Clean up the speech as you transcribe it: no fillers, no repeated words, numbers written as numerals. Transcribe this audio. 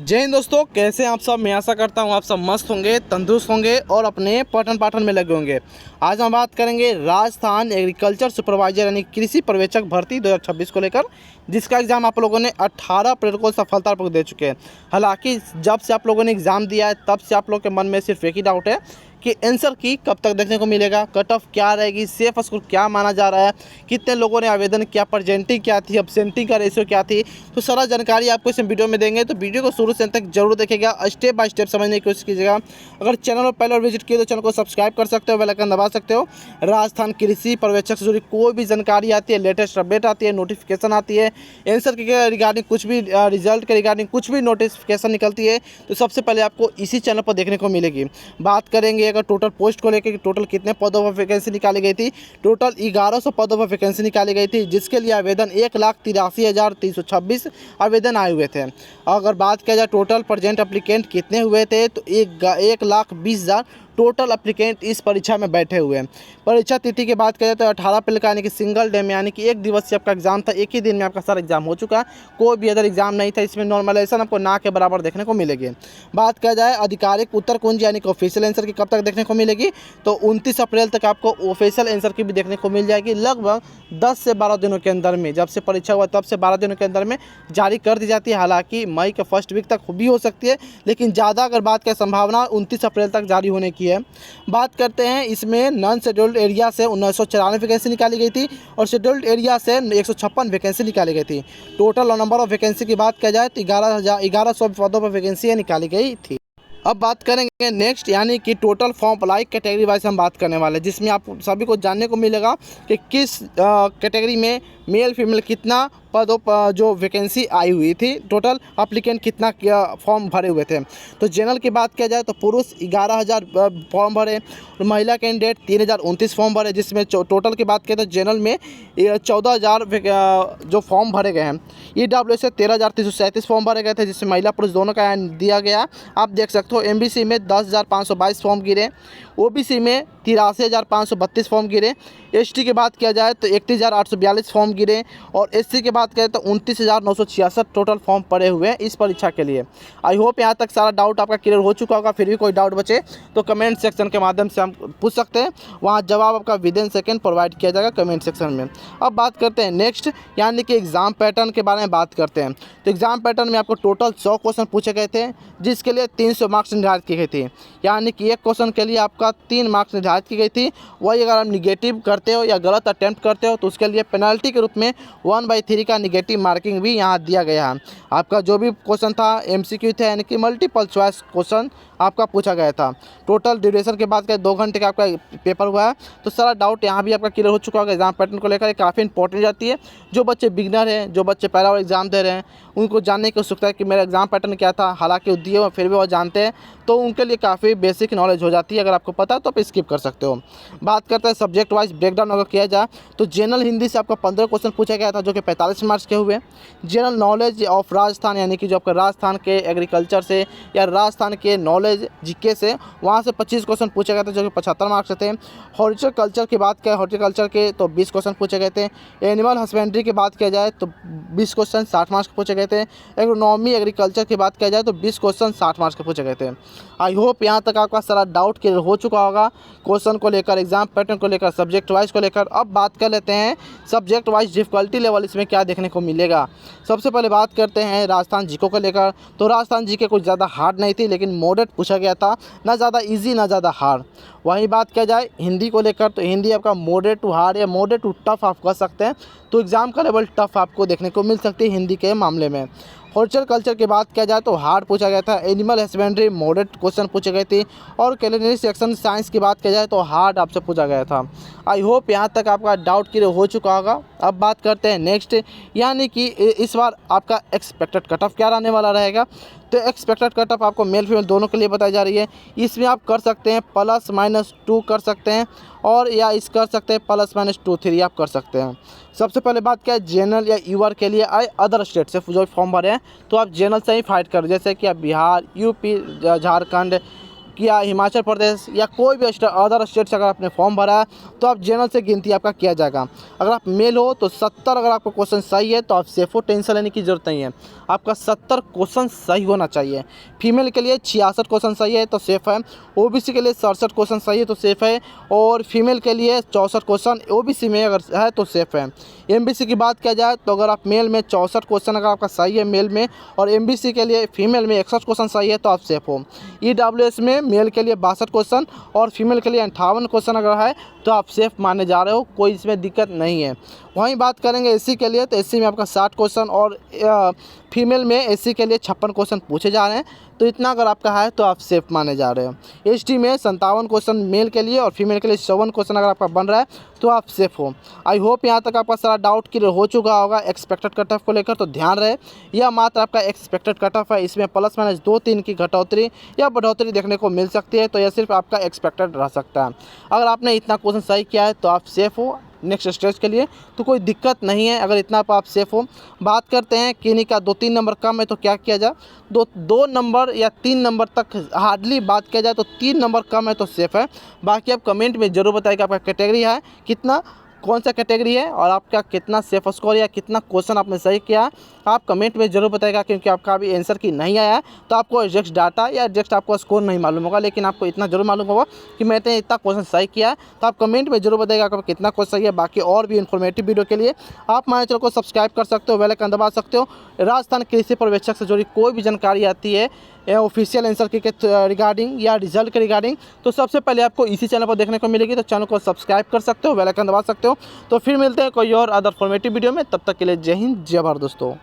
जय हिंद दोस्तों, कैसे हैं आप सब। मैं आशा करता हूं आप सब मस्त होंगे, तंदुरुस्त होंगे और अपने पठन पाठन में लगे होंगे। आज हम बात करेंगे राजस्थान एग्रीकल्चर सुपरवाइजर यानी कृषि पर्यवेक्षक भर्ती 2026 को लेकर, जिसका एग्ज़ाम आप लोगों ने 18 अप्रैल को सफलतापूर्वक दे चुके हैं। हालांकि जब से आप लोगों ने एग्ज़ाम दिया है तब से आप लोगों के मन में सिर्फ एक ही डाउट है कि आंसर की कब तक देखने को मिलेगा, कट ऑफ क्या रहेगी, सेफ स्कोर क्या माना जा रहा है, कितने लोगों ने आवेदन किया, प्रेजेंटिंग क्या थी, अब्सेंटिंग का रेशियो क्या थी। तो सारा जानकारी आपको इस वीडियो में देंगे, तो वीडियो को शुरू से अंत तक जरूर देखिएगा, स्टेप बाय स्टेप समझने की कोशिश कीजिएगा। अगर चैनल पर पहले विजिट किए तो चैनल को सब्सक्राइब कर सकते हो, बेल आइकन दबा सकते हो। राजस्थान कृषि पर्यवेक्षक से जुड़ी कोई भी जानकारी आती है, लेटेस्ट अपडेट आती है, नोटिफिकेशन आती है, आंसर के रिगार्डिंग कुछ भी, रिजल्ट के रिगार्डिंग कुछ भी नोटिफिकेशन निकलती है, तो सबसे पहले आपको इसी चैनल पर देखने को मिलेगी। बात करेंगे अगर टोटल पोस्ट को लेकर, टोटल कितने पदों पर वैकेंसी निकाली गई थी। टोटल 1100 पदों पर वैकेंसी निकाली गई थी, जिसके लिए आवेदन 1,83,326 आवेदन आए हुए थे। अगर बात किया जाए टोटल प्रेजेंट एप्लीकेंट कितने हुए थे, तो 1,20,000 टोटल एप्लीकेंट इस परीक्षा में बैठे हुए हैं। परीक्षा तिथि की बात करें तो 18 अप्रैल का, यानी कि सिंगल डे में, यानी कि एक दिवसीय आपका एग्जाम था। एक ही दिन में आपका सारा एग्जाम हो चुका है, कोई भी अदर एग्जाम नहीं था। इसमें नॉर्मलाइजेशन आपको ना के बराबर देखने को मिलेगी। बात किया जाए आधिकारिक उत्तर कुंज यानी कि ऑफिशियल आंसर की कब तक देखने को मिलेगी, तो 29 अप्रैल तक आपको ऑफिशियल आंसर की भी देखने को मिल जाएगी। लगभग 10 से 12 दिनों के अंदर में, जब से परीक्षा हुआ तब से 12 दिनों के अंदर में जारी कर दी जाती है। हालांकि मई के फर्स्ट वीक तक भी हो सकती है, लेकिन ज़्यादा अगर बात करें संभावना 29 अप्रैल तक जारी होने की है। बात करते हैं इसमें नॉन शेड्यूल्ड एरिया से 1994 वैकेंसी निकाली गई थी और शेड्यूल्ड एरिया से 156 वैकेंसी निकाली गई थी। टोटल नंबर ऑफ वैकेंसी की बात किया जाए तो 1100 पदों पर वैकेंसी निकाली गई थी। अब बात करेंगे नेक्स्ट, यानी कि total form apply category wise हम बात करने वाले हैं, जिसमें आप सभी को जानने को मिलेगा कि किस कैटेगरी में मेल फीमेल कितना पदों पर जो वैकेंसी आई हुई थी, टोटल एप्लीकेंट कितना फॉर्म भरे हुए थे। तो जनरल की बात किया जाए तो पुरुष 11,000 फॉर्म भरे और महिला कैंडिडेट 3,029 फॉर्म भरे, जिसमें टोटल की बात करें तो जनरल में 14,000 जो फॉर्म भरे गए हैं। EWS से 13,337 फॉर्म भरे गए थे, जिसमें महिला पुरुष दोनों का दिया गया। आप देख सकते हो MBC में 10,522 फॉर्म गिरे, OBC में 83,532 फॉर्म गिरे, ST की बात किया जाए तो 31,842 फॉर्म गिरे और SC की बात करें तो 29,966 टोटल फॉर्म पड़े हुए हैं इस परीक्षा के लिए। आई होप यहाँ तक सारा डाउट आपका क्लियर हो चुका होगा। फिर भी कोई डाउट बचे तो कमेंट सेक्शन के माध्यम से हम पूछ सकते हैं, वहाँ जवाब आपका विदिन सेकेंड प्रोवाइड किया जाएगा कमेंट सेक्शन में। अब बात करते हैं नेक्स्ट, यानी कि एग्ज़ाम पैटर्न के बारे में बात करते हैं। तो एग्ज़ाम पैटर्न में आपको टोटल 100 क्वेश्चन पूछे गए थे, जिसके लिए 300 मार्क्स निर्धारित की गई थी, यानी कि एक क्वेश्चन के लिए आपका 3 मार्क्स निर्धारित की गई थी। वही अगर आप निगेटिव करते हो या गलत अटैम्प्ट करते हो तो उसके लिए पेनल्टी के रूप में 1/3 का निगेटिव मार्किंग भी यहाँ दिया गया है। आपका जो भी क्वेश्चन था MCQ था, यानी कि मल्टीपल चॉइस क्वेश्चन आपका पूछा गया था। टोटल ड्यूरेशन के बाद 2 घंटे का आपका पेपर हुआ है, तो सारा डाउट यहाँ भी आपका क्लियर हो चुका होगा। एग्जाम पैटर्न को लेकर काफ़ी इंपॉर्टेंट जाती है। जो बच्चे बिगनर हैं, जो बच्चे पहला बार एग्जाम दे रहे हैं, उनको जानने की उत्सुकता है कि मेरा एग्जाम पैटर्न क्या था। हालांकि दिए हुए फिर भी वो जानते हैं, तो उनके लिए काफ़ी बेसिक नॉलेज हो जाती है। अगर आपको पता है तो आप स्किप कर सकते हो। बात करते हैं सब्जेक्ट वाइज ब्रेकडाउन अगर किया जाए तो जनरल हिंदी से आपका 15 क्वेश्चन पूछा गया था, जो कि 45 मार्क्स के हुए। जनरल नॉलेज ऑफ राजस्थान, यानी कि जो आपका राजस्थान के एग्रीकल्चर से या राजस्थान के नॉलेज GK से, वहाँ से 25 क्वेश्चन पूछे गए थे, जो कि 75 मार्क्स थे। हॉर्टिकल्चर की बात करें, हॉर्टिकल्चर के तो 20 क्वेश्चन पूछे गए थे। एनिमल हस्बेंड्री की बात किया जाए तो 20 क्वेश्चन 60 मार्क्स के पूछे गए थे। एग्रोनॉमी एग्रीकल्चर की बात किया जाए तो 20 क्वेश्चन 60 मार्क्स के पूछे गए थे। आई होप यहाँ तक आपका सारा डाउट क्लियर हो चुका होगा क्वेश्चन को लेकर, एग्जाम पैटर्न को लेकर, सब्जेक्ट वाइज को लेकर। अब बात कर लेते हैं सब्जेक्ट वाइज डिफिकल्टी लेवल इसमें क्या देखने को मिलेगा। सबसे पहले बात करते हैं राजस्थान GK को लेकर। तो राजस्थान GK कुछ ज़्यादा हार्ड नहीं थी, लेकिन मॉडरेट पूछा गया था, ना ज़्यादा इजी ना ज़्यादा हार्ड। वहीं बात किया जाए हिंदी को लेकर तो हिंदी आपका मॉडरेट टू हार्ड या मॉडरेट टू टफ आप कह सकते हैं। तो एग्ज़ाम का लेवल टफ आपको देखने को मिल सकती है हिंदी के मामले में। हॉर्टिकल्चर की बात किया जाए तो हार्ड पूछा गया था। एनिमल हस्बेंड्री मॉडरेट क्वेश्चन पूछे गए थे और कैलिनरी सेक्शन साइंस की बात किया जाए तो हार्ड आपसे पूछा गया था। आई होप यहाँ तक आपका डाउट क्लियर हो चुका होगा। अब बात करते हैं नेक्स्ट, यानी कि इस बार आपका एक्सपेक्टेड कट ऑफ क्या रहने वाला रहेगा। तो एक्सपेक्टेड कट ऑफ आपको मेल फीमेल दोनों के लिए बताई जा रही है। इसमें आप कर सकते हैं +-2 कर सकते हैं, और या इस कर सकते हैं +-2 3 आप कर सकते हैं। सबसे पहले बात क्या है, जनरल या यूआर के लिए आए अदर स्टेट से जो फॉर्म भरे हैं, तो आप जनरल से ही फाइट करो, जैसे कि आप बिहार, UP, झारखंड, या हिमाचल प्रदेश या कोई भी अदर स्टेट से अगर आपने फॉर्म भरा है तो आप जनरल से गिनती आपका किया जाएगा। अगर आप मेल हो तो 70 अगर आपका क्वेश्चन सही है तो आप सेफ हो, टेंशन लेने की ज़रूरत नहीं है। आपका 70 क्वेश्चन सही होना चाहिए। फीमेल के लिए 66 क्वेश्चन सही है तो सेफ़ है। ओबीसी के लिए 67 क्वेश्चन सही है तो सेफ़ है। और फीमेल के लिए 64 क्वेश्चन ओबीसी में अगर है तो सेफ़ है। एमबीसी की बात किया जाए तो अगर आप मेल में 64 क्वेश्चन अगर आपका सही है मेल में, और एमबीसी के लिए फीमेल में 61 क्वेश्चन सही है तो आप सेफ हो। ईडब्ल्यूएस में मेल के लिए 62 क्वेश्चन और फीमेल के लिए 58 क्वेश्चन अगर है तो आप सेफ माने जा रहे हो, कोई इसमें दिक्कत नहीं है। वहीं बात करेंगे एससी के लिए तो एससी में आपका 60 क्वेश्चन और फीमेल में एससी के लिए 56 क्वेश्चन पूछे जा रहे हैं, तो इतना अगर आपका है तो आप सेफ माने जा रहे हो। एसटी में 57 क्वेश्चन मेल के लिए और फीमेल के लिए 57 क्वेश्चन अगर आपका बन रहा है तो आप सेफ हो। आई होप यहाँ तक आपका सारा डाउट क्लियर हो चुका होगा एक्सपेक्टेड कट ऑफ को लेकर। तो ध्यान रहे यह मात्र आपका एक्सपेक्टेड कट ऑफ है, इसमें प्लस माइनस 2-3 की घटौतरी या बढ़ोतरी देखने को मिल सकती है, तो यह सिर्फ आपका एक्सपेक्टेड रह सकता है। अगर आपने इतना क्वेश्चन सही किया है तो आप सेफ हो नेक्स्ट स्टेज के लिए, तो कोई दिक्कत नहीं है अगर इतना आप सेफ हो। बात करते हैं किन्हीं का 2-3 नंबर कम है तो क्या किया जाए। दो नंबर या 3 नंबर तक हार्डली बात किया जाए तो 3 नंबर कम है तो सेफ़ है। बाकी आप कमेंट में ज़रूर बताइए कि आपका कैटेगरी है कितना, कौन सा कैटेगरी है और आपका कितना सेफ स्कोर या कितना क्वेश्चन आपने सही किया। आप कमेंट में ज़रूर बताएगा, क्योंकि आपका अभी आंसर की नहीं आया है तो आपको एग्जैक्ट डाटा या एग्जैक्ट आपको स्कोर नहीं मालूम होगा, लेकिन आपको इतना जरूर मालूम होगा कि मैंने इतना क्वेश्चन सही किया है। तो आप कमेंट में जरूर बताइएगा आपका कितना क्वेश्चन सही है। बाकी और भी इन्फॉर्मेटिव वीडियो के लिए आप हमारे चैनल को सब्सक्राइब कर सकते हो, बेल आइकन दबा सकते हो। राजस्थान कृषि पर्यवेक्षक से जुड़ी कोई भी जानकारी आती है ऑफिशियल आंसर के रिगार्डिंग या रिजल्ट के रिगार्डिंग, तो सबसे पहले आपको इसी चैनल पर देखने को मिलेगी। तो चैनल को सब्सक्राइब कर सकते हो, बेल आइकन दबा सकते हो। तो फिर मिलते हैं कोई और अदर फॉर्मेटिव वीडियो में, तब तक के लिए जय हिंद जय भारत दोस्तों।